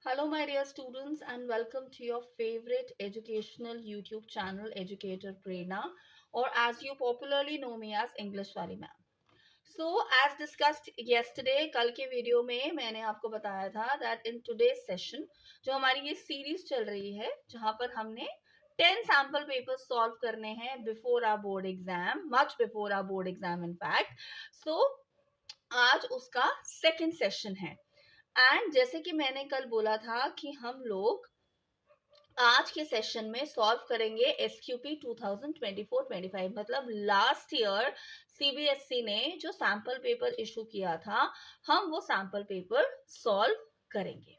Hello, my dear students, and welcome to your favorite educational YouTube channel, Educator Prerna, or as you popularly know me as English Wali Ma'am. So, as discussed yesterday, कल के video में मैंने आपको बताया था that in today's session, जो हमारी ये सीरीज चल रही है, जहाँ पर हमने 10 सैम्पल पेपर्स सॉल्व करने हैं before our board exam, much before our board exam in fact. So आज उसका सेकेंड सेशन है. एंड जैसे कि मैंने कल बोला था कि हम लोग आज के सेशन में सॉल्व करेंगे एसक्यूपी 2024-25, मतलब लास्ट ईयर सीबीएसई ने जो सैम्पल पेपर इशू किया था, हम वो सैम्पल पेपर सॉल्व करेंगे.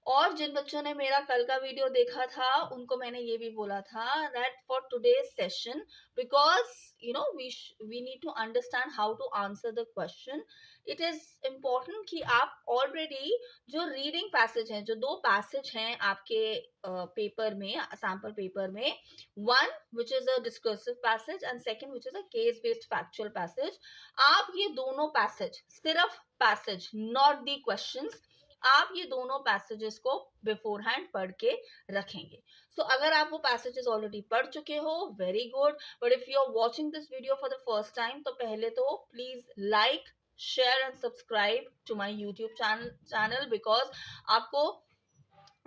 और जिन बच्चों ने मेरा कल का वीडियो देखा था उनको मैंने ये भी बोला था that for today's session, because we need to understand how to answer the question. It is important कि आप ऑलरेडी जो रीडिंग पैसेज हैं, जो दो पैसेज हैं आपके पेपर में, सैम्पल पेपर में, one which is a discursive passage and second which is a case based factual passage, आप ये दोनों पैसेज, सिर्फ पैसेज नॉट दी क्वेश्चंस, आप ये दोनों पैसेजेस को बिफोर हैंड पढ़ के रखेंगे. सो अगर आप वो पैसेजेस ऑलरेडी पढ़ चुके हो, very good. But if you are watching this video for the first time, तो पहले तो please like, share and subscribe to my YouTube channel, because आपको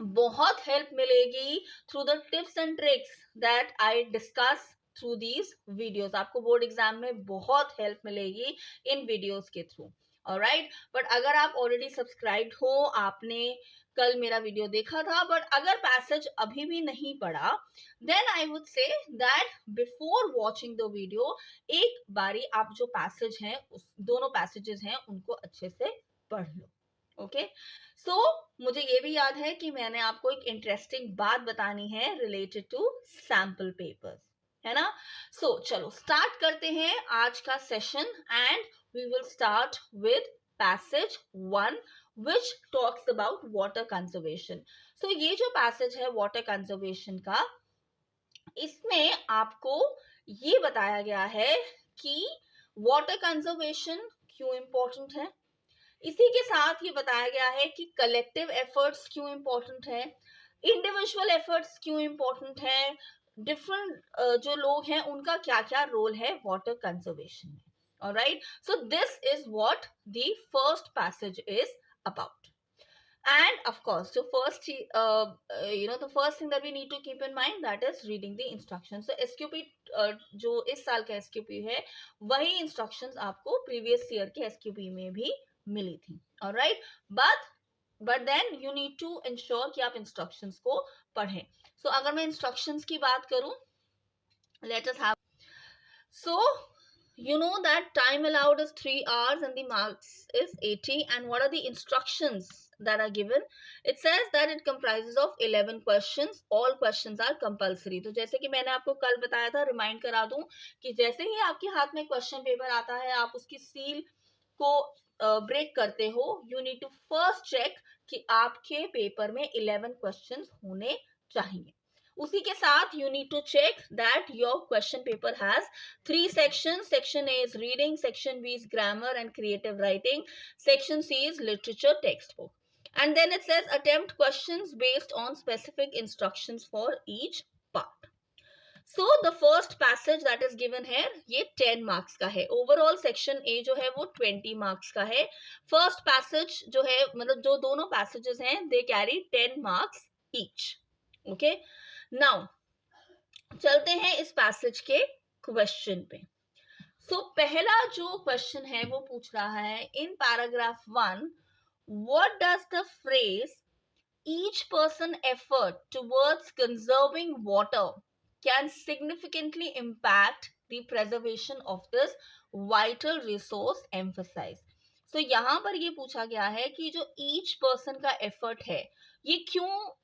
बहुत हेल्प मिलेगी through the tips and tricks that I discuss through these videos. आपको board exam में बहुत help मिलेगी इन वीडियोज के थ्रू. ऑलराइट, बट अगर आप ऑलरेडी सब्सक्राइब्ड हो, आपने कल मेरा वीडियो देखा था, बट अगर पैसेज अभी भी नहीं पढ़ा, then I would say that before watching the video एक बारी आप जो पैसेज हैं, उस दोनों पैसेजेस हैं, उनको अच्छे से पढ़ लो. ओके, सो मुझे ये भी याद है कि मैंने आपको एक इंटरेस्टिंग बात बतानी है रिलेटेड टू सैम्पल पेपर्स, है ना. सो चलो स्टार्ट करते हैं आज का session and we will start with passage 1 which talks about water conservation. So ये जो passage है water conservation का, इसमें आपको ये बताया गया है कि water conservation क्यों important है. इसी के साथ ये बताया गया है कि कलेक्टिव एफर्ट्स क्यों इम्पोर्टेंट है, इंडिविजुअल एफर्ट्स क्यों इम्पोर्टेंट है, डिफरेंट जो लोग हैं उनका क्या क्या रोल है वाटर कंजर्वेशन में. Alright, so this is what the first passage is about. And of course, so first, the first thing that we need to keep in mind, that is reading the instructions. So SQP जो इस साल का SQP है, वही instructions आपको previous year के SQP में भी मिली थी. Alright, but then you need to ensure कि आप instructions को पढ़ें. So अगर मैं instructions की बात करूं, let us have. So you know that time allowed is 3 hours and the marks is 80. And what are the instructions that are given? It says that it comprises of 11 questions. All questions are compulsory. तो जैसे कि मैंने आपको कल बताया था, remind करा दूं कि जैसे ही आपके हाथ में क्वेश्चन पेपर आता है, आप उसकी सील को ब्रेक करते हो, you need to first check कि आपके पेपर में 11 क्वेश्चंस होने चाहिए. उसी के साथ you need to check that your question paper has 3 sections. Section A is reading, section B is grammar and creative writing, section C is literature textbook. And then it says attempt questions based on specific instructions for each part. So the first passage that is given here, ये 10 marks का है. Overall section A जो है वो 20 marks का है. First passage जो है, मतलब जो दोनों passages हैं, they carry 10 marks each. Okay. Now चलते हैं इस पैसेज के क्वेश्चन पे. सो पहला जो क्वेश्चन है वो पूछ रहा है, in paragraph 1 what does the phrase each person effort towards conserving water can significantly impact the preservation of this vital resource emphasize. तो यहाँ पर ये पूछा गया है कि जो ईच पर्सन का एफर्ट है, ये क्यों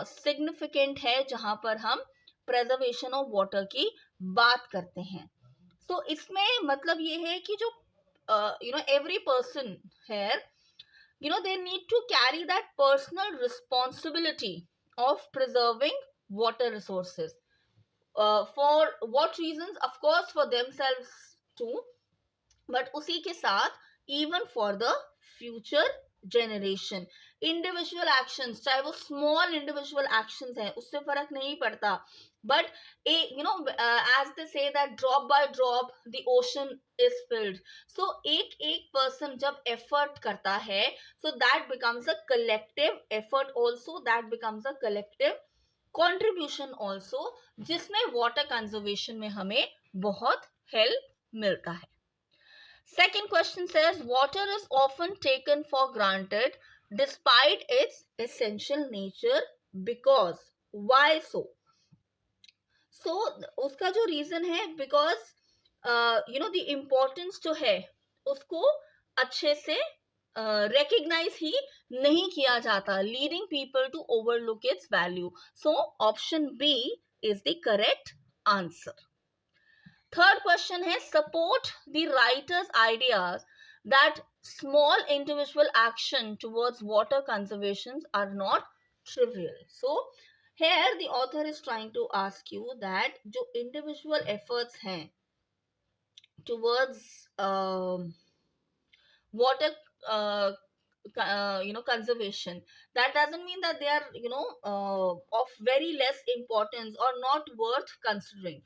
सिग्निफिकेंट है जहां पर हम प्रेजर्वेशन ऑफ वाटर की बात करते हैं. तो इसमें मतलब ये है कि जो एवरी पर्सन है, they need to carry that personal responsibility of preserving water resources. For what reasons? Of course for themselves too, but उसी के साथ even for the future generation. Individual actions, चाहे वो स्मॉल इंडिविजुअल एक्शंस हैं, उससे फर्क नहीं पड़ता, but as they say that drop by drop the ocean is filled. So एक एक पर्सन जब एफर्ट करता है, so that becomes a collective effort also, that becomes a collective contribution also, जिसमें वाटर कंजर्वेशन में हमें बहुत हेल्प मिलता है. Second question says water is often taken for granted despite its essential nature because. Why so? So उसका जो reason है because the importance जो है उसको अच्छे से recognize ही नहीं किया जाता, leading people to overlook its value. So option B is the correct answer. Third question है support the writer's ideas that small individual action towards water conservation are not trivial. So here the author is trying to ask you that जो individual efforts हैं towards water conservation, that doesn't mean that they are of very less importance or not worth considering.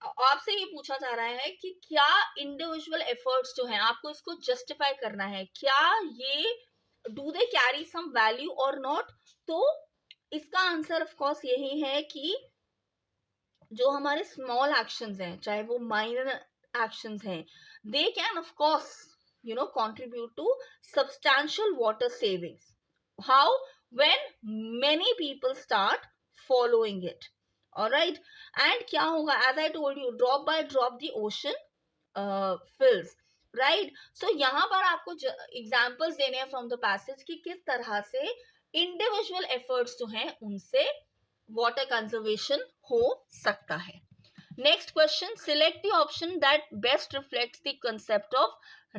आपसे ये पूछा जा रहा है कि क्या इंडिविजुअल एफर्ट्स जो हैं आपको इसको जस्टिफाई करना है, क्या ये do they carry some value और नॉट. तो इसका आंसर ऑफ कोर्स यही है कि जो हमारे स्मॉल एक्शंस हैं, चाहे वो माइनर एक्शंस हैं, they can of course contribute to substantial water savings. How? When many people start following it. Alright, and क्या होगा, as I told you, drop by drop the ocean fills. Right? So यहाँ पर आपको examples देने हैं from the passage कि किस तरह से individual efforts जो हैं उनसे water conservation हो सकता है. Next question, select the option that best reflects the concept of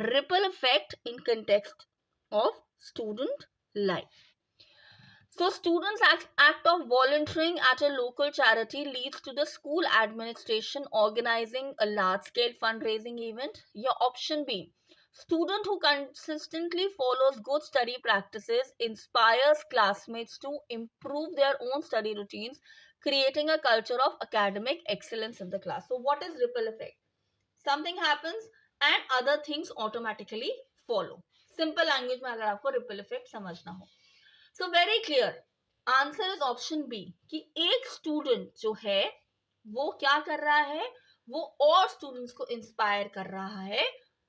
ripple effect in context of student life. So students' act of volunteering at a local charity leads to the school administration organizing a large-scale fundraising event. Your option B, student who consistently follows good study practices inspires classmates to improve their own study routines, creating a culture of academic excellence in the class. So what is ripple effect? Something happens and other things automatically follow. Simple language में अगर आपको ripple effect समझना हो. So very clear. Answer is option B कि एक student जो है वो क्या कर रहा है, वो और students को inspire कर रहा है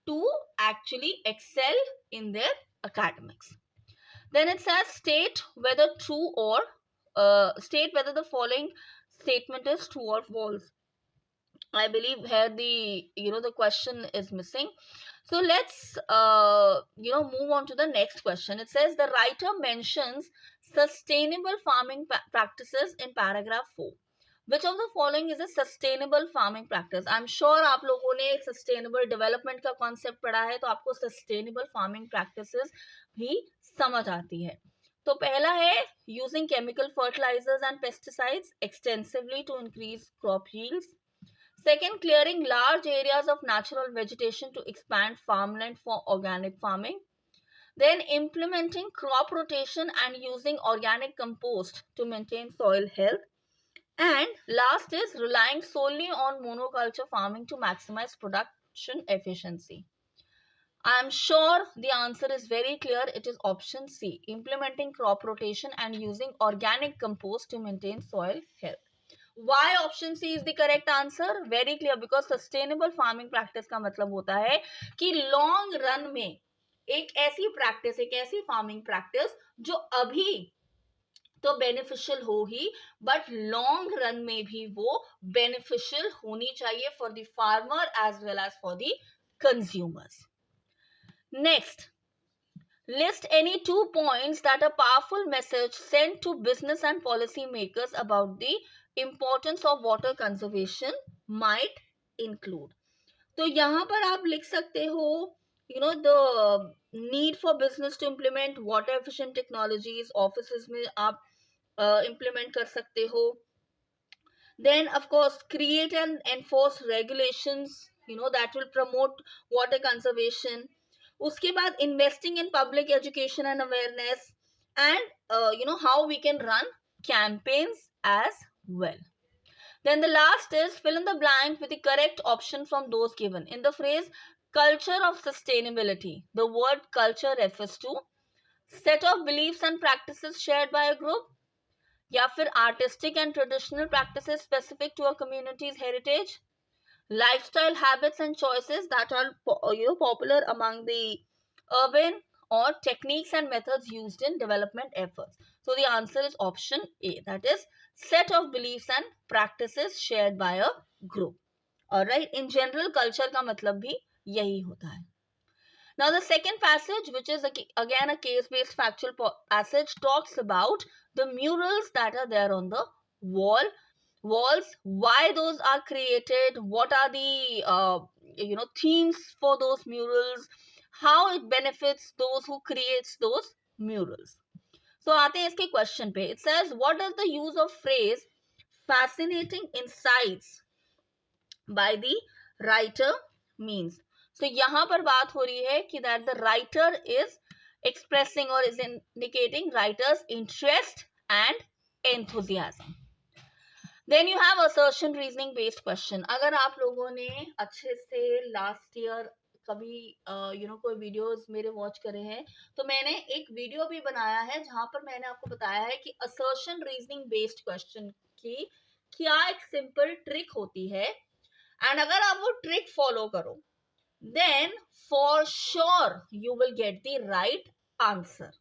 to actually excel in their academics. Then it says state whether true or state whether the following statement is true or false. I believe here the question is missing. So let's move on to the next question. It says the writer mentions sustainable farming practices in paragraph 4. Which of the following is a sustainable farming practice? I'm sure आप लोगों ने sustainable development का concept पढ़ा है, तो आपको sustainable farming practices भी समझ आती है. तो पहला है using chemical fertilizers and pesticides extensively to increase crop yields. Second, clearing large areas of natural vegetation to expand farmland for organic farming. Then implementing crop rotation and using organic compost to maintain soil health. And last is relying solely on monoculture farming to maximize production efficiency. I am sure the answer is very clear. It is option C, implementing crop rotation and using organic compost to maintain soil health. Why option C is the correct answer? Very clear, because sustainable farming practice का मतलब होता है कि long run में एक ऐसी practice, एक ऐसी farming practice जो अभी तो beneficial हो ही, but long run में भी वो beneficial होनी चाहिए for the farmer as well as for the consumers. Next, list any 2 points that a powerful message sent to business and policy makers about the importance of water conservation might include. तो यहाँ पर आप लिख सकते हो the need for business to implement water efficient technologies. Offices में आप implement कर सकते हो. Then of course create and enforce regulations that will promote water conservation. उसके बाद investing in public education and awareness, and how we can run campaigns as well. Then the last is fill in the blank with the correct option from those given. In the phrase culture of sustainability, the word culture refers to set of beliefs and practices shared by a group, या फिर artistic and traditional practices specific to a community's heritage, lifestyle habits and choices that are popular among the urban, or techniques and methods used in development efforts. So the answer is option A, that is set of beliefs and practices shared by a group. Alright, in general culture का मतलब भी यही होता है. Now the second passage, which is again a case-based factual passage, talks about the murals that are there on the walls, why those are created, what are the themes for those murals, how it benefits those who creates those murals. So आते हैं इसके question पे. It says, what does the use of phrase fascinating insights by the writer means? So यहाँ पर बात हो रही है कि that the writer is expressing or is indicating writer's interest and enthusiasm. Then you have assertion reasoning based question. अगर आप लोगों ने अच्छे से last year कभी कोई वीडियोस मेरे वॉच करे हैं, तो मैंने एक वीडियो भी बनाया है जहां पर मैंने आपको बताया है कि assertion reasoning based question की क्या एक सिंपल ट्रिक होती है, एंड अगर आप वो ट्रिक फॉलो करो then for sure you will get the right answer.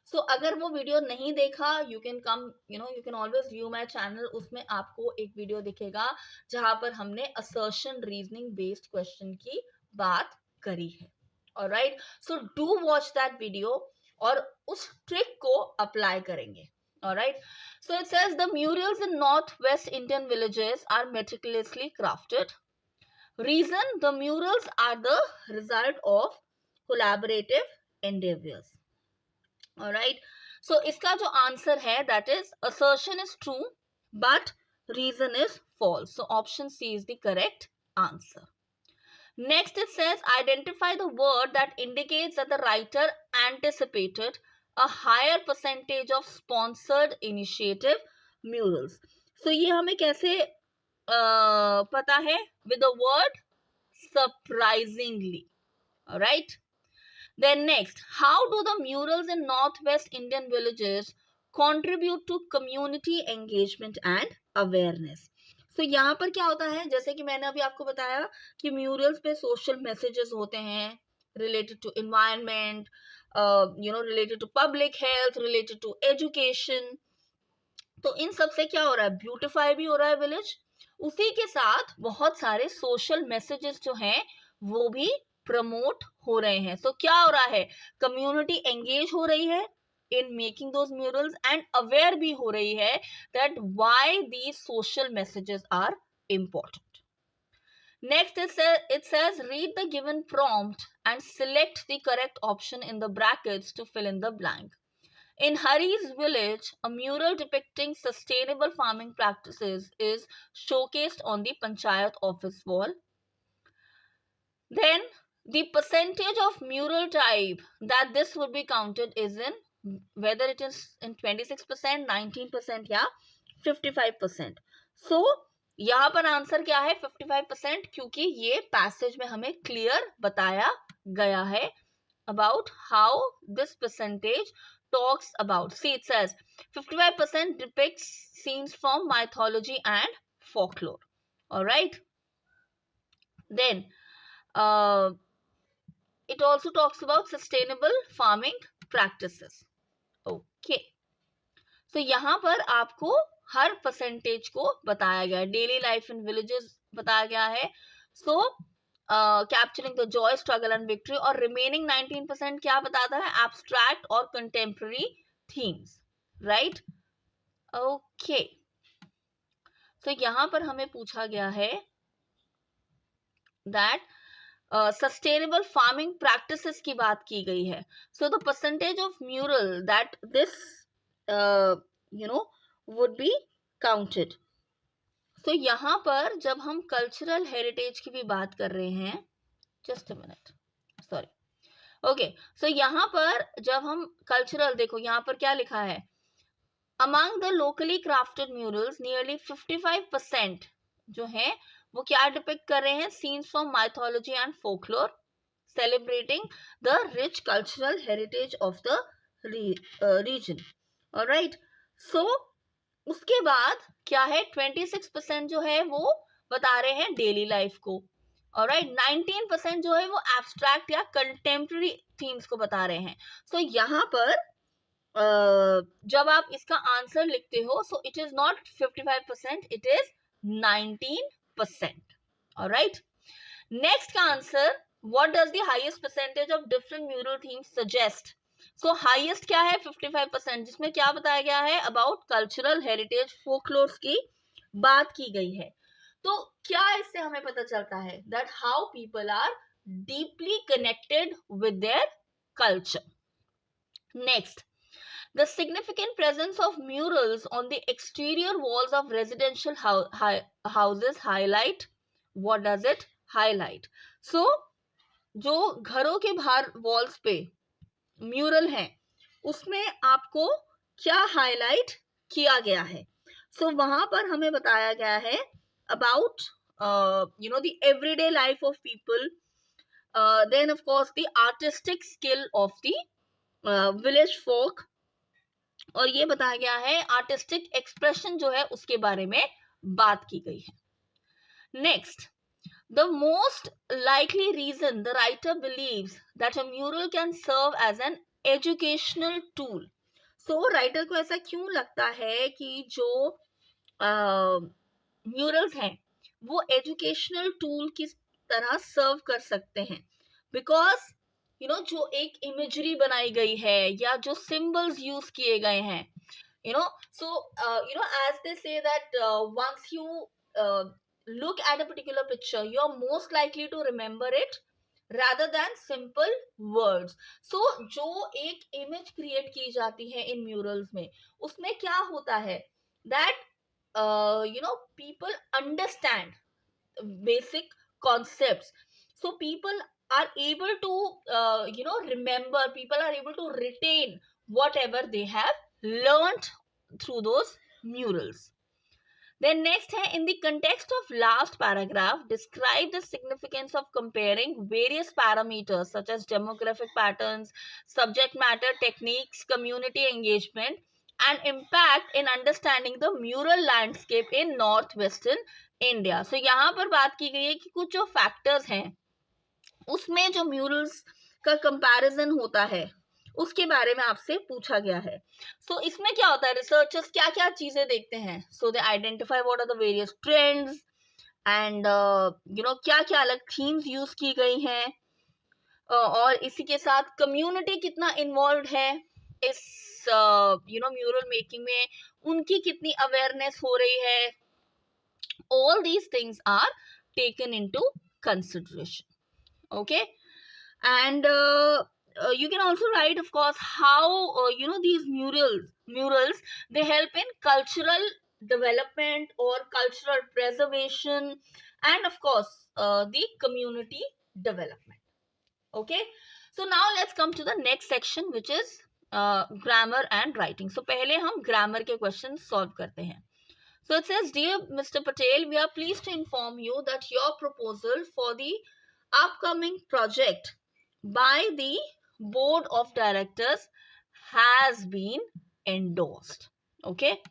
So अगर वो वीडियो नहीं देखा, you can come, you can always view my channel. उसमें आपको एक वीडियो दिखेगा जहां पर हमने assertion reasoning based question की बात करी है. Alright, so do watch that video और उस ट्रिक को अप्लाई करेंगे. Alright, so it says the murals in northwest Indian villages are meticulously crafted. Reason, the murals are the result of collaborative endeavors. Alright, so इसका जो answer है that is assertion is true but reason is false. So option C is the correct answer. Next it says identify the word that indicates that the writer anticipated a higher percentage of sponsored initiative murals. So ये हमें कैसे पता है? With the word surprisingly. Alright. Then next, how do the murals in northwest Indian villages contribute to community engagement and awareness? So यहाँ पर क्या होता है, जैसे कि मैंने अभी आपको बताया कि murals पे social messages होते हैं related to environment, related to public health, related to education. तो इन सब से क्या हो रहा है, ब्यूटिफाई भी हो रहा है विलेज, उसी के साथ बहुत सारे सोशल मैसेजेस जो हैं वो भी प्रमोट हो रहे हैं. सो क्या हो रहा है, कम्युनिटी एंगेज हो रही है in making those murals and aware भी हो रही है that why these social messages are important. Next it says read the given prompt and select the correct option in the brackets to fill in the blank. In Hari's village, a mural depicting sustainable farming practices is showcased on the Panchayat office wall. Then, the percentage of mural type that this would be counted is in whether it is in 26%, 19% या 55%. So, यहाँ पर answer क्या है 55%, क्योंकि ये passage में हमें clear बताया गया है about how this percentage talks about. See, it says 55% depicts scenes from mythology and folklore. All right. Then it also talks about sustainable farming practices. Okay. So यहाँ पर आपको हर परसेंटेज को बताया गया है. डेली लाइफ इन विलेजेस बताया गया है. So capturing the joy, struggle and victory. और रिमेनिंग 19% क्या बताता है, एब्स्ट्रैक्ट और कंटेम्प्रेरी थीम्स. राइट. ओके. तो यहाँ पर हमें पूछा गया है दैट सस्टेनेबल फार्मिंग प्रैक्टिसेस की बात की गई है. So the percentage of mural that this would be counted. तो यहाँ पर जब हम कल्चरल हेरिटेज की भी बात कर रहे हैं, just a minute, sorry, okay, so यहाँ पर जब हम कल्चरल, देखो यहाँ पर क्या लिखा है, among the locally crafted murals nearly 55% जो है वो क्या डिपिक्ट कर रहे हैं, scenes from mythology and folklore celebrating the rich cultural heritage of the region. Alright, so उसके बाद क्या है, 26% जो है वो बता रहे हैं डेली लाइफ को. Alright, 19% जो है वो एब्स्ट्रैक्ट या कंटेम्प्रेरी थीम्स को बता रहे हैं. So यहाँ पर जब आप इसका आंसर लिखते हो, so it is not 55%, it is 19%. Alright, next का answer, what does the highest percentage of different mural themes suggest? So highest क्या है, 55%, जिसमें क्या बताया गया है, about cultural heritage folklore की बात की गई है. तो क्या इससे हमें पता चलता है, that how people are deeply connected with their culture. Next, the significant presence of murals on the exterior walls of residential houses highlight, what does it highlight? So जो घरों के बाहर वॉल्स पे म्यूरल हैं उसमें आपको क्या हाईलाइट किया गया है? सो वहां पर हमें बताया गया है about the everyday life of people, then of course the artistic skill of the village folk, और ये बताया गया है आर्टिस्टिक एक्सप्रेशन जो है उसके बारे में बात की गई है. Next, the most likely reason the writer believes that a mural can serve as an educational tool. So writer को ऐसा क्यों लगता है कि जो म्यूरल्स हैं वो एजुकेशनल टूल की तरह सर्व कर सकते हैं? बिकॉज जो एक इमेजरी बनाई गई है या जो सिंबल्स यूज किए गए हैं, so as they say that once you look at a particular picture, you are most likely to remember it rather than simple words. So जो एक image create की जाती है in murals में, उसमें क्या होता है that people understand basic concepts. So people are able to remember, people are able to retain whatever they have learned through those murals. Then next है, in the context of last paragraph, describe the significance of comparing various parameters such as demographic patterns, subject matter techniques, community engagement, and impact in understanding the mural landscape in northwestern India. So यहाँ पर बात की गई है कि कुछ जो factors हैं उसमें जो murals का comparison होता है उसके बारे में आपसे पूछा गया है. सो इसमें क्या होता है, रिसर्चर्स क्या क्या चीजें देखते हैं? So they identify what are the various trends and क्या क्या अलग थीम्स यूज की गई हैं, और इसी के साथ कम्युनिटी कितना इन्वॉल्व है इस म्यूरल मेकिंग में, उनकी कितनी अवेयरनेस हो रही है. All these things are taken into consideration. Okay, and you can also write of course how these murals they help in cultural development or cultural preservation and of course the community development. Okay, so now let's come to the next section which is grammar and writing. So pehle hum grammar ke questions solve karte hain. So it says, dear Mr. Patel, we are pleased to inform you that your proposal for the upcoming project by the board of directors has been endorsed. Okay,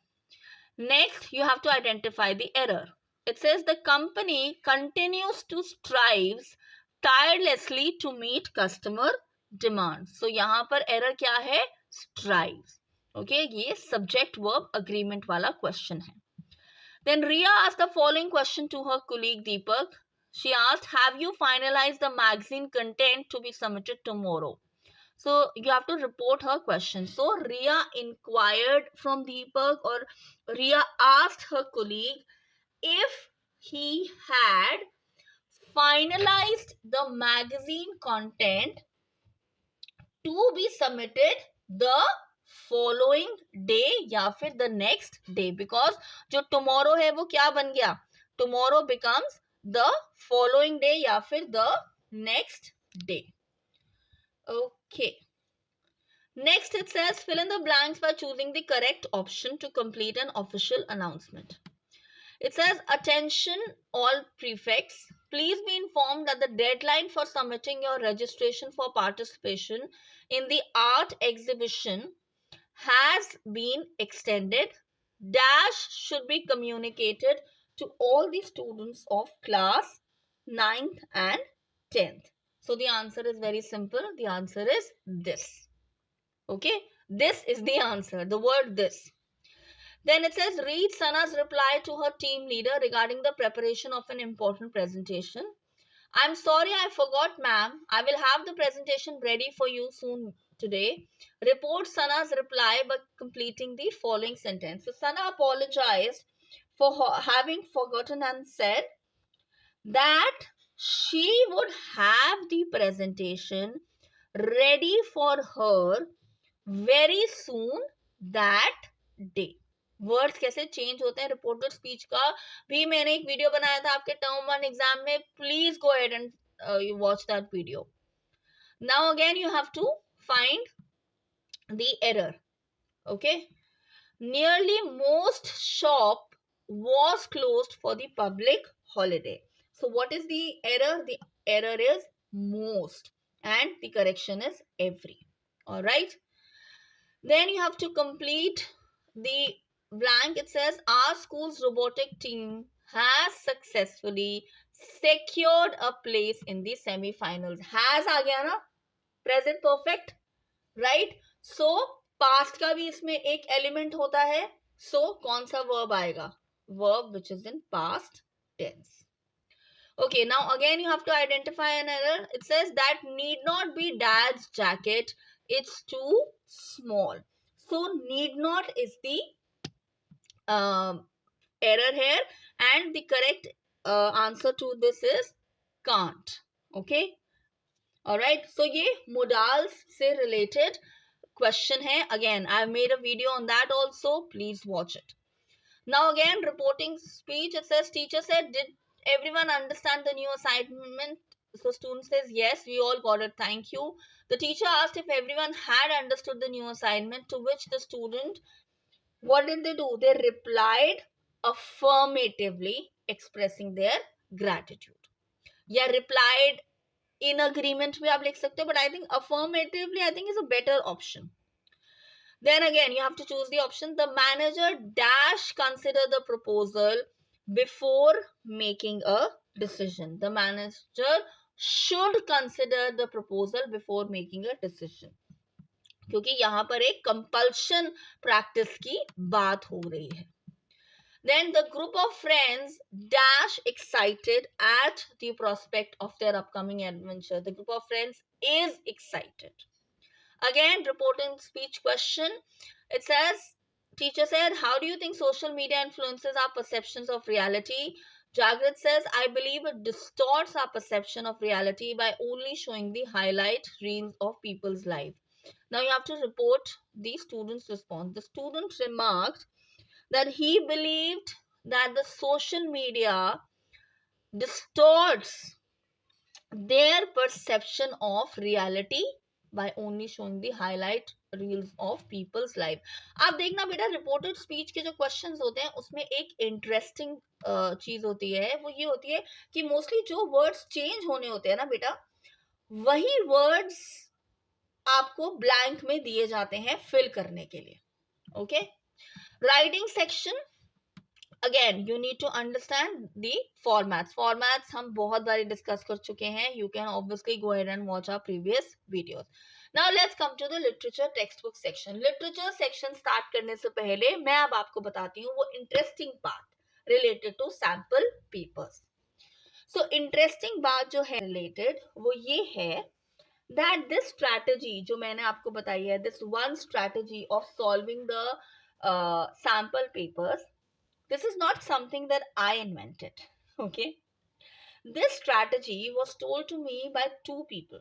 next you have to identify the error. It says the company continues to strive tirelessly to meet customer demands. So यहाँ पर error क्या है, strives. Okay, ये subject verb agreement वाला question है. Then Ria asked the following question to her colleague Deepak. She asked, have you finalized the magazine content to be submitted tomorrow? So you have to report her question. So Ria inquired from Deepak, or Ria asked her colleague if he had finalized the magazine content to be submitted the following day या फिर the next day, because जो tomorrow है वो क्या बन गया, tomorrow becomes the following day या फिर the next day. Okay. Next, it says fill in the blanks by choosing the correct option to complete an official announcement. It says, attention all prefects. Please be informed that the deadline for submitting your registration for participation in the art exhibition has been extended. Dash should be communicated to all the students of class 9th and 10th. So the answer is very simple. The answer is this. Okay, this is the answer, the word this. Then it says, read Sana's reply to her team leader regarding the preparation of an important presentation. I'm sorry I forgot, ma'am. I will have the presentation ready for you soon today. Report Sana's reply by completing the following sentence. So Sana apologized for having forgotten and said that she would have the presentation ready for her very soon that day. Words कैसे change होते हैं reported speech का भी मैंने एक video बनाया था आपके टर्म 1 एग्जाम में. Please go ahead and you watch that video. Now again you have to find the error. Okay, nearly most shop was closed for the public holiday. So what is the error? The error is most and the correction is every. All right, then you have to complete the blank. It says our school's robotic team has successfully secured a place in the semi-finals. Has आ गया ना, present perfect, right? So past का भी इसमें एक element होता है. So कौन सा verb आएगा? Verb which is in past tense. Okay, now again you have to identify an error. It says that need not be dad's jacket. It's too small. So need not is the error here, and the correct answer to this is can't. Okay. All right. So ये modals से related question है. Again, I made a video on that also. Please watch it. Now again, reporting speech. It says teacher said, did everyone understand the new assignment? So student says, yes, we all got it. Thank you. The teacher asked if everyone had understood the new assignment, to which the student, what did they do? They replied affirmatively, expressing their gratitude. Yeah, replied in agreement भी आप लिख सकते हो, but I think affirmatively I think is a better option. Then again, you have to choose the option. The manager dash consider the proposal before making a decision. The manager should consider the proposal before making a decision. क्योंकि यहाँ पर एक compulsion practice की बात हो रही है. Then the group of friends dash excited at the prospect of their upcoming adventure. The group of friends is excited. Again, reporting speech question. It says, teacher said, how do you think social media influences our perceptions of reality? Jagrat says, I believe it distorts our perception of reality by only showing the highlight reels of people's life. Now you have to report the student's response. The student remarked that he believed that the social media distorts their perception of reality by only showing the highlight reels of people's life. आप देखना बेटा, reported speech के जो questions होते हैं उसमें एक interesting चीज होती है, वो ये होती है कि मोस्टली जो वर्ड्स चेंज होने होते हैं ना बेटा, वही वर्ड्स आपको ब्लैंक में दिए जाते हैं फिल करने के लिए. Okay, writing section. Again, you need to understand the formats. Formats हम बहुत बारी डिस्कस कर चुके हैं. You can obviously go ahead and watch our previous videos. Now let's come to the literature textbook section. Literature section start करने से पहले मैं अब आपको बताती हूँ वो interesting part related to sample papers. So interesting बात जो है related वो ये है that this strategy जो मैंने आपको बताई है, this one strategy of solving the sample papers, this is not something that I invented. Okay, this strategy was told to me by two people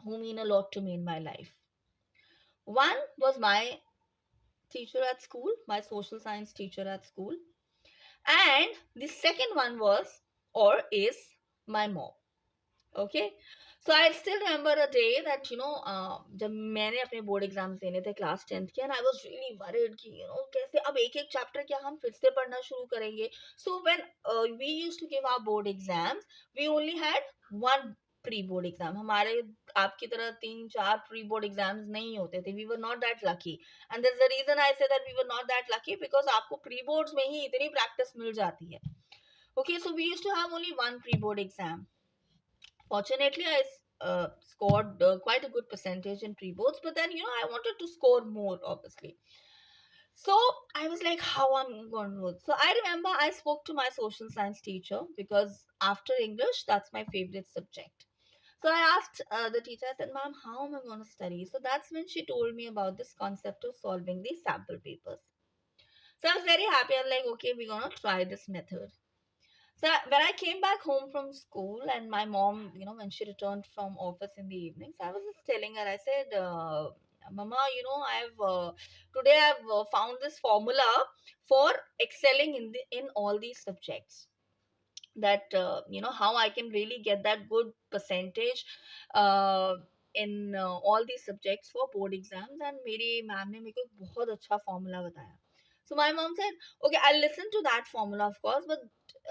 who mean a lot to me in my life. One was my teacher at school, my social science teacher at school, and the second one was or is my mom. Okay, so I still remember a day that जब मैंने अपने board exams देने थे class 10th के, and I was really worried कि कैसे अब एक एक चैप्टर क्या हम फिर से पढ़ना शुरू करेंगे. So when we used to give our board exams, we only had one pre board exam. हमारे आपकी तरह 3-4 प्री बोर्ड एग्जाम्स नहीं होते थे. We were not that lucky, and that's the reason I say that we were not that lucky, because आपको pre boards में ही इतनी प्रैक्टिस मिल जाती है. Okay, so we used to have only one pre board exam. Fortunately, I scored quite a good percentage in pre boards, but then I wanted to score more, obviously. So I was like, how I'm going to do it? So I remember I spoke to my social science teacher, because after English, that's my favorite subject. So I asked the teacher, I said, Ma'am, how am I going to study? So that's when she told me about this concept of solving these sample papers. So I was very happy. I'm like, okay, we're going to try this method. So when I came back home from school, and my mom, when she returned from office in the evenings, I was just telling her, I said, Mama, today I've found this formula for excelling in all these subjects. That how I can really get that good percentage uh, in all these subjects for board exams. And मेरी ma'am ने मेरे को एक बहुत अच्छा formula बताया. So my mom said, okay, I'll listen to that formula, of course, but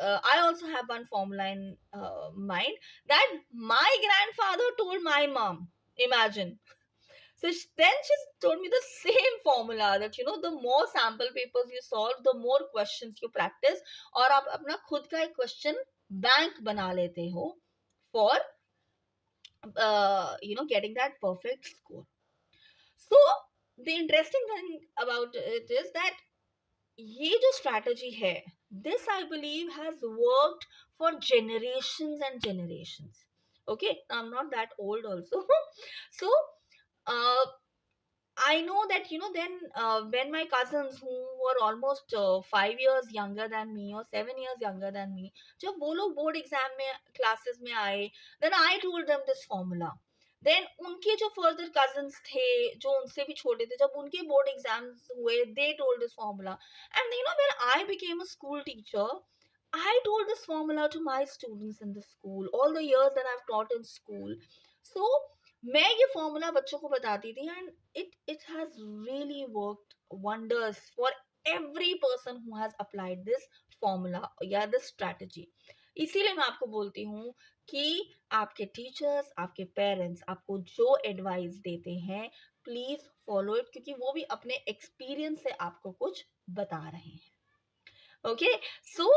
I also have one formula in mind that my grandfather told my mom. Imagine. So then she told me the same formula that the more sample papers you solve, the more questions you practice, और आप अपना खुद का एक question bank बना लेते हो for getting that perfect score. So the interesting thing about it is that ये जो strategy है, this I believe has worked for generations and generations. Okay, I'm not that old also. So uh, I know that then when my cousins who were almost 5 years younger than me or 7 years younger than me, जब वो लोग board exam में classes में आए, then I told them this formula. Then उनके जो further cousins थे जो उनसे भी छोटे थे, जब उनके board exams हुए, they told this formula. And when I became a school teacher, I told this formula to my students in the school all the years that I've taught in school. So मैं ये formula बच्चों को बताती थी, and it has really worked wonders for every person who has applied this formula या this strategy. इसीलिए मैं आपको बोलती हूँ कि आपके टीचर्स, आपके पेरेंट्स आपको जो एडवाइस देते हैं, प्लीज फॉलो इट, क्योंकि वो भी अपने एक्सपीरियंस से आपको कुछ बता रहे हैं. Okay, so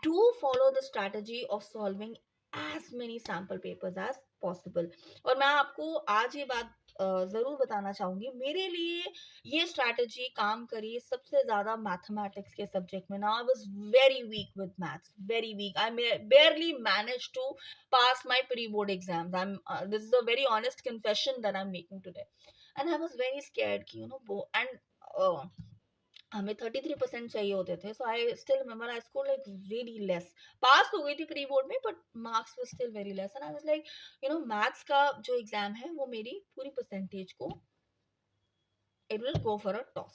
do follow the strategy of solving as many sample papers as possible. और मैं आपको आज ये बात जरूर बताना चाहूंगी, मेरे लिए ये स्ट्रैटेजी काम करी सबसे ज्यादा मैथमेटिक्स के सब्जेक्ट में. Now I was very weak with maths, very weak. I barely managed to pass my pre board exams. This is a very honest confession that I'm making today, and I was very scared कि हमें 33% चाहिए होते थे. So I still remember I score like really less. Pass हो गई थी pre board में, but marks were still very less, and I was like maths का जो एग्जाम है वो मेरी पूरी परसेंटेज को it will go for a toss.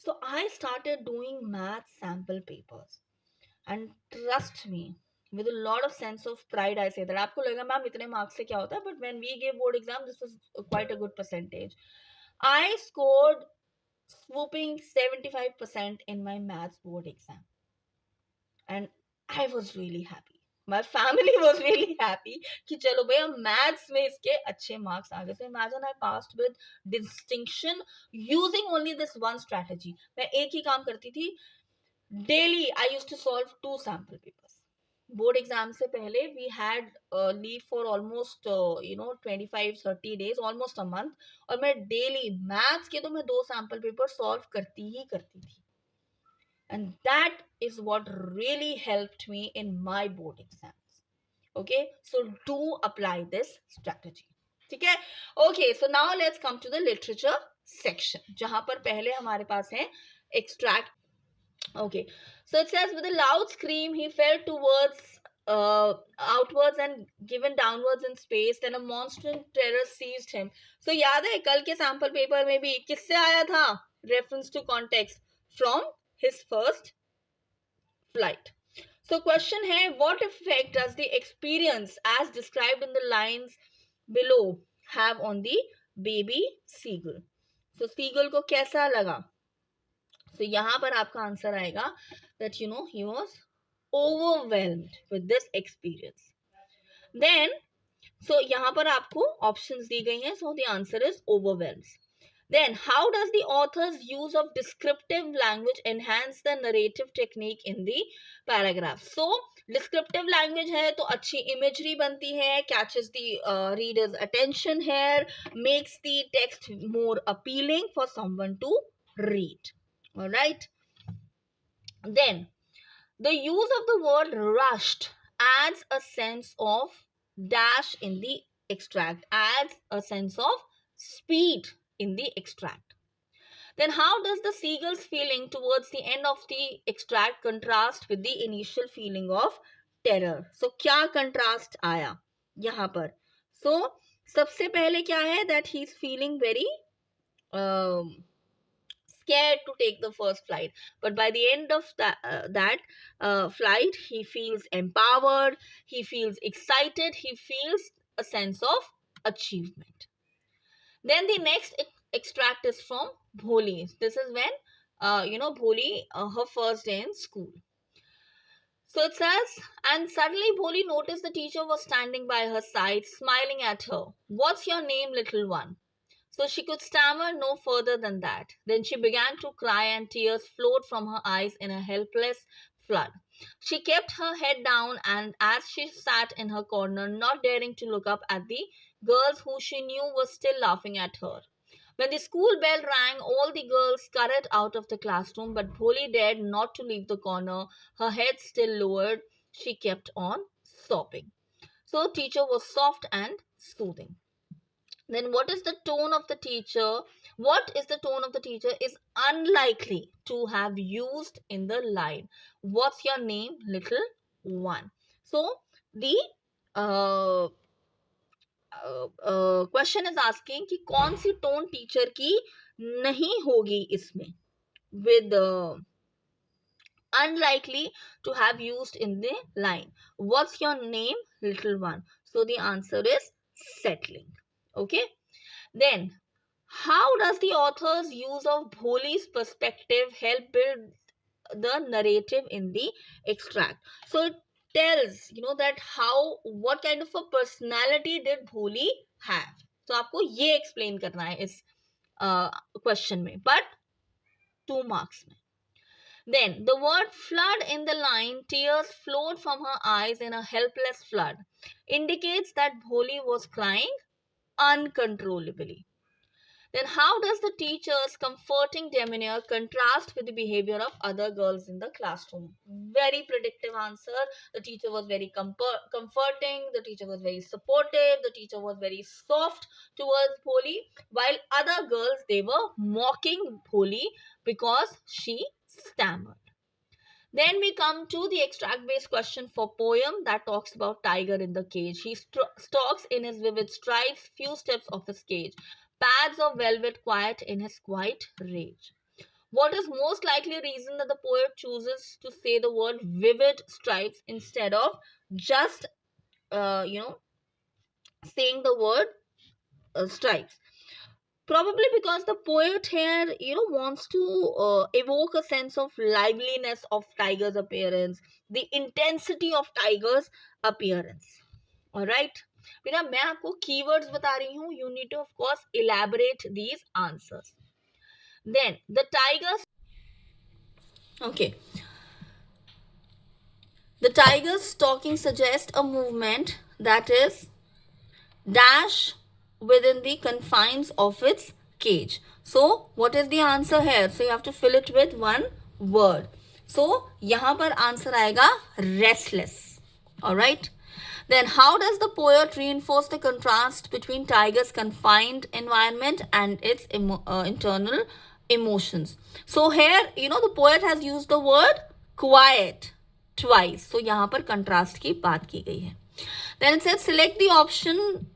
So I started doing math sample papers, and trust me, with a lot of sense of pride I say that. आपको लगेगा ma'am इतने मार्क्स से क्या होता है, but when we gave board exam this was quite a good percentage. I scored swooping 75% in my maths board exam, and I was really happy. My family was really happy कि चलो भैया maths में इसके अच्छे marks आ गए. So imagine I passed with distinction using only this one strategy. मैं एक ही काम करती थी. Daily I used to solve 2 sample papers. Board exam से पहले we had leave for almost 25-30 days, almost a month, और मैं डेली मैथ्स के तो मैं 2 सैम्पल पेपर सॉल्व करती ही करती थी. And that is what really helped me in my board exams. Okay, so do apply this strategy. ठीक है. Okay, so now let's come to the literature section, जहां पर पहले हमारे पास है extract. Okay, so it says with a loud scream he fell towards outwards and given downwards in space, then a monstrous terror seized him. So याद है कल के sample paper में भी किससे आया था reference to context from his first flight. So question है, what effect does the experience as described in the lines below have on the baby seagull? So seagull को कैसा लगा? So यहाँ पर आपका आंसर आएगा that he was overwhelmed with this experience. Then so यहाँ पर आपको options दी गई हैं. So the answer is overwhelmed. Then, how does the author's use of descriptive language enhance the narrative technique in the paragraph? So, descriptive language है तो अच्छी imagery बनती है, catches the reader's attention here, makes the text more appealing for someone to read. Alright. Then, the use of the word rushed adds a sense of dash in the extract, adds a sense of speed in the extract. Then how does the seagull's feeling towards the end of the extract contrast with the initial feeling of terror? So क्या contrast आया यहाँ पर? So सबसे पहले क्या है that he is feeling very scared to take the first flight, but by the end of that flight he feels empowered, he feels excited, he feels a sense of achievement. Then the next extract is from Bholi. This is when Bholi her first day in school. So it says, and suddenly Bholi noticed the teacher was standing by her side, smiling at her. What's your name, little one? So she could stammer no further than that. Then she began to cry and tears flowed from her eyes in a helpless flood. She kept her head down, and as she sat in her corner, not daring to look up at the girls who she knew were still laughing at her. When the school bell rang, all the girls scurried out of the classroom, but Bholi dared not to leave the corner. Her head still lowered, she kept on sobbing. So teacher was soft and soothing. Then what is the tone of the teacher? What is the tone of the teacher is unlikely to have used in the line. What's your name, little one? So the question is asking कि कौन सी tone teacher की नहीं होगी इसमें with unlikely to have used in the line. What's your name, little one? So the answer is settling. Okay. Then, how does the author's use of Bholi's perspective help build the narrative in the extract? So it tells that what kind of a personality did Bholi have. So आपको ये explain करना है इस question में, but 2 marks में. Then the word flood in the line, tears flowed from her eyes in a helpless flood, indicates that Bholi was crying uncontrollably. Then how does the teacher's comforting demeanor contrast with the behavior of other girls in the classroom? Very predictive answer. The teacher was very comforting, the teacher was very supportive, the teacher was very soft towards Bholi, while other girls, they were mocking Bholi because she stammered. Then we come to the extract based question for poem that talks about tiger in the cage. He stalks in his vivid strides, few steps off his cage, pads of velvet quiet in his quiet rage. What is most likely reason that the poet chooses to say the word vivid stripes instead of just saying the word stripes? Probably because the poet here wants to evoke a sense of liveliness of tiger's appearance, the intensity of tiger's appearance. All right, बेटा मैं आपको keywords बता रही हूँ. You need to of course elaborate these answers. Then the tigers. Okay. The tiger's stalking suggests a movement that is dash within the confines of its cage. So what is the answer here? So you have to fill it with one word. So यहाँ पर answer आएगा restless. Alright. Then how does the poet reinforce the contrast between tiger's confined environment and its internal emotions? So here the poet has used the word quiet twice. So यहाँ पर contrast की बात की गई है. Then it says select the option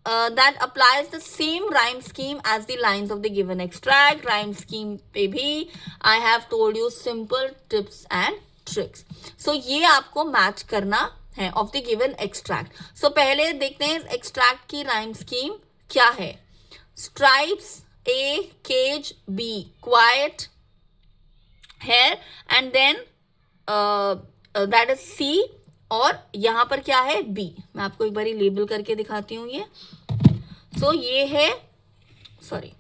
that applies the same rhyme scheme as the lines of the given extract. Rhyme scheme pe bhi I have told you simple tips and tricks. So ये आपको match करना है of the given extract. So पहले देखते हैं extract की rhyme scheme क्या है. Stripes A, cage B, quiet, hair, and then that is C, और यहाँ पर क्या है B. मैं आपको एक बारी लेबल करके दिखाती हूँ ये. So ये है, sorry,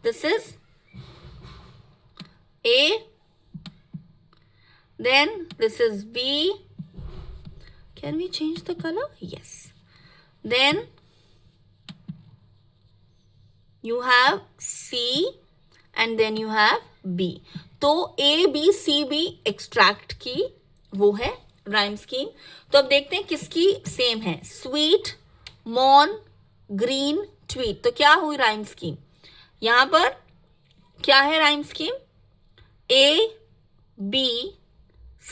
this is A, then this is B. Can we change the color? Yes. Then you have C and then you have B. तो A, B, C, B extract की वो है राइम स्कीम. तो अब देखते हैं किसकी सेम है. Sweet, moan, green, tweet. तो क्या हुई राइम स्कीम. यहां पर क्या है rhyme scheme. A, B,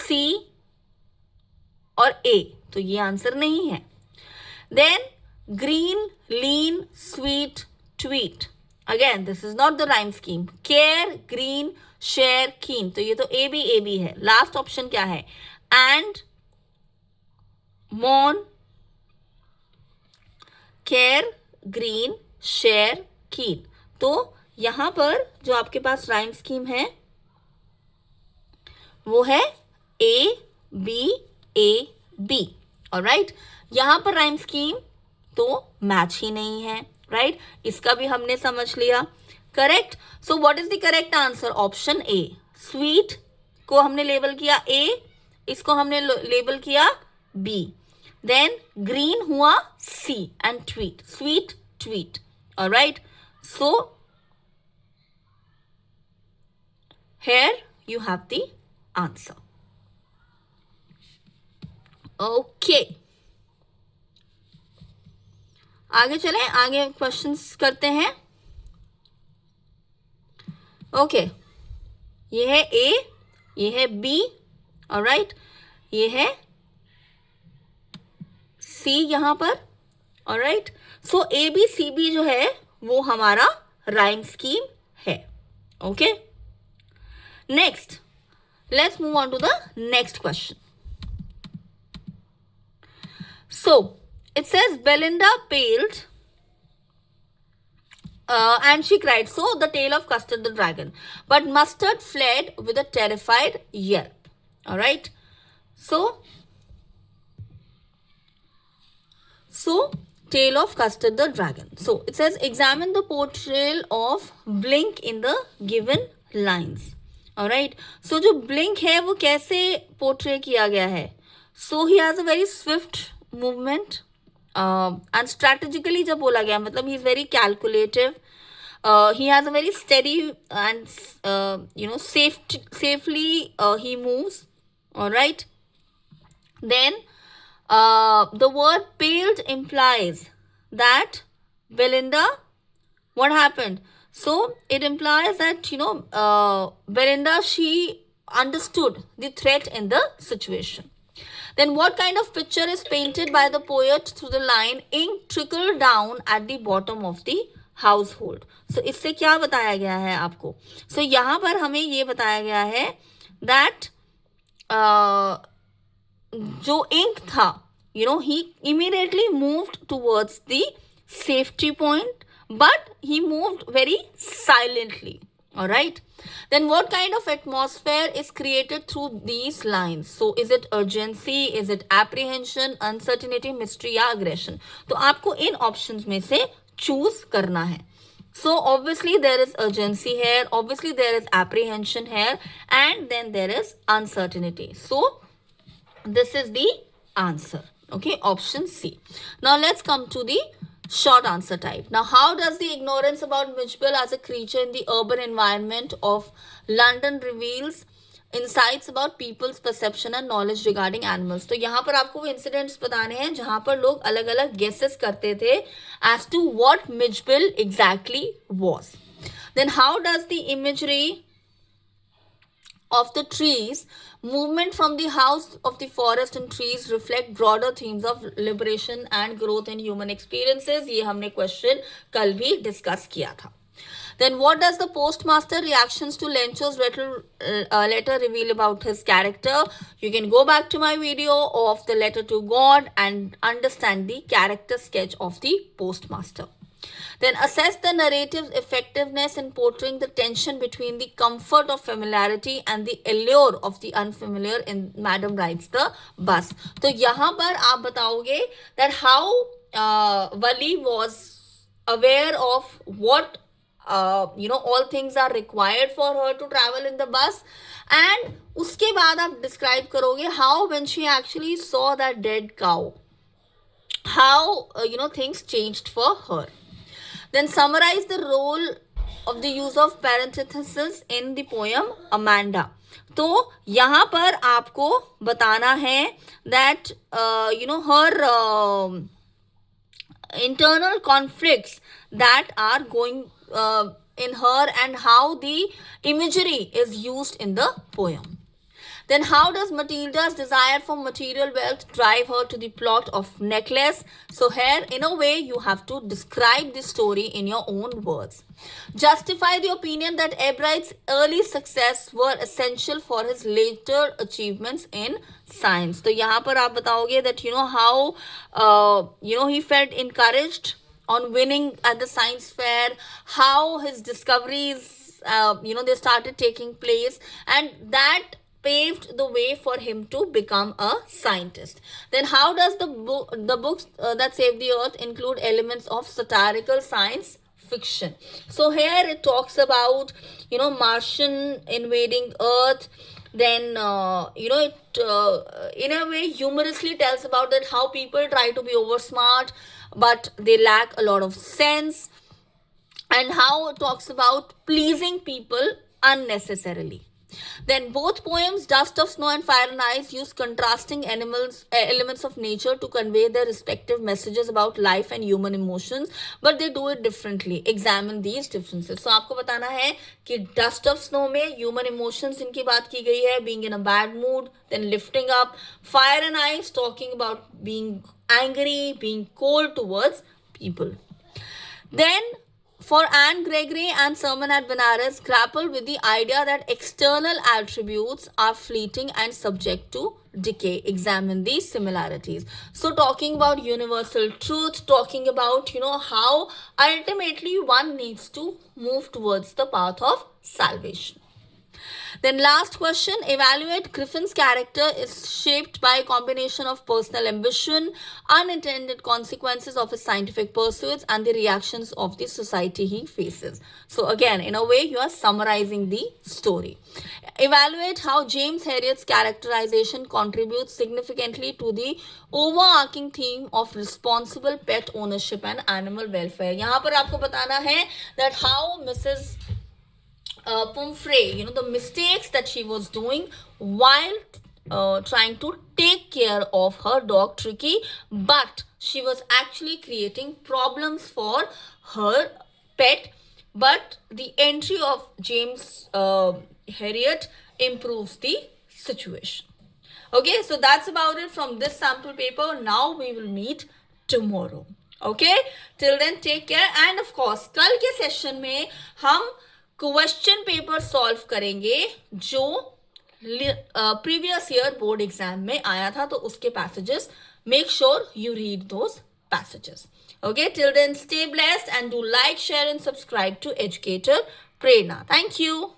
C और A. तो ये आंसर नहीं है. Then green, lean, sweet, tweet. Again, this is not the rhyme scheme. Care, green, share, keen. तो ये तो A B है. Last option क्या है. And, mourn, care, green, share, keen. तो यहाँ पर जो आपके पास rhyme scheme है वो है A B. Alright. यहाँ पर rhyme scheme तो मैच ही नहीं है. राइट, इसका भी हमने समझ लिया. Correct. So what is the correct answer. Option A. Sweet को हमने लेबल किया A, इसको हमने लेबल किया B. देन ग्रीन हुआ C and tweet. Sweet, tweet. Alright. So here you have the answer. Okay, आगे चलें. आगे क्वेश्चंस करते हैं. ओके, ये है A, ये है B, ऑलराइट, ये है C यहां पर. Alright. So A B C B जो है वो हमारा राइम स्कीम है. Okay, next let's move on to the next question. So it says Belinda paled and she cried. So the tale of Custard the dragon. But Mustard fled with a terrified yelp. Alright. So tale of Custard the dragon. So it says examine the portrayal of Blink in the given lines. Alright. So जो Blink है वो कैसे portray किया गया है. So he has a very swift movement. And strategically जब बोला गया मतलब he is very calculative. He has a very steady and safely he moves. All right. Then the word paled implies that Belinda, what happened? So it implies that Belinda, she understood the threat in the situation. Then what kind of picture is painted by the poet through the line ink trickled down at the bottom of the household? So इससे क्या बताया गया है आपको? So यहाँ पर हमें ये बताया गया है that जो ink था, he immediately moved towards the safety point, but he moved very silently. Alright. Then what kind of atmosphere is created through these lines? So is it urgency, is it apprehension, uncertainty, mystery या aggression? तो आपको इन options में से choose करना है. So obviously there is urgency here, obviously there is apprehension here, and then there is uncertainty. So this is the answer. Okay, option C. Now let's come to the short answer type. Now, how does the ignorance about Mitchell as a creature in the urban environment of London reveals insights about people's perception and knowledge regarding animals? तो यहाँ पर आपको वो incidents बताने हैं जहाँ पर लोग अलग-अलग guesses करते थे as to what Mitchell exactly was. Then, how does the imagery of the trees, movement from the house of the forest and trees reflect broader themes of liberation and growth in human experiences? ये हमने question कल भी discuss किया था. Then what does the postmaster reactions to Lencho's letter reveal about his character? You can go back to my video of the letter to God and understand the character sketch of the postmaster. Then assess the narrative's effectiveness in portraying the tension between the comfort of familiarity and the allure of the unfamiliar in Madam Rides the Bus. तो यहाँ पर आप बताओगे that how Wali was aware of what all things are required for her to travel in the bus, and उसके बाद आप describe करोगे how when she actually saw that dead cow, how things changed for her. Then summarize the role of the use of parenthesis in the poem Amanda. तो यहाँ पर आपको बताना है that her internal conflicts that are going in her and how the imagery is used in the poem. Then how does Matilda's desire for material wealth drive her to the plot of Necklace? So here, in a way, you have to describe the story in your own words. Justify the opinion that Ebright's early success were essential for his later achievements in science. So यहाँ पर आप बताओगे that how he felt encouraged on winning at the science fair, how his discoveries they started taking place, and that paved the way for him to become a scientist. Then how does the books that save the earth include elements of satirical science fiction? So here it talks about Martian invading earth. Then it in a way humorously tells about that how people try to be over smart but they lack a lot of sense, and how it talks about pleasing people unnecessarily. Then both poems, Dust of Snow and Fire and Ice, use contrasting elements of nature to convey their respective messages about life and human emotions, but they do it differently. Examine these differences. So आपको बताना है कि Dust of Snow में human emotions इनकी बात की गई है, being in a bad mood, then lifting up. Fire and Ice talking about being angry, being cold towards people. Then for Anne Gregory and Sermon at Benares grapple with the idea that external attributes are fleeting and subject to decay. Examine these similarities. So talking about universal truth, talking about how ultimately one needs to move towards the path of salvation. Then last question, evaluate Griffin's character is shaped by a combination of personal ambition, unintended consequences of his scientific pursuits, and the reactions of the society he faces. So again, in a way, you are summarizing the story. Evaluate how James Herriot's characterization contributes significantly to the overarching theme of responsible pet ownership and animal welfare. यहाँ पर आपको बताना है that how Mrs. Pumphrey, the mistakes that she was doing while trying to take care of her dog Tricky, but she was actually creating problems for her pet. But the entry of James Herriot improves the situation. Okay, so that's about it from this sample paper. Now we will meet tomorrow. Okay, till then take care, and of course कल के session में हम question paper solve करेंगे जो previous year board exam में आया था, तो उसके passages make sure you read those passages. Okay, till then stay blessed and do like, share and subscribe to Educator Prerna. Thank you.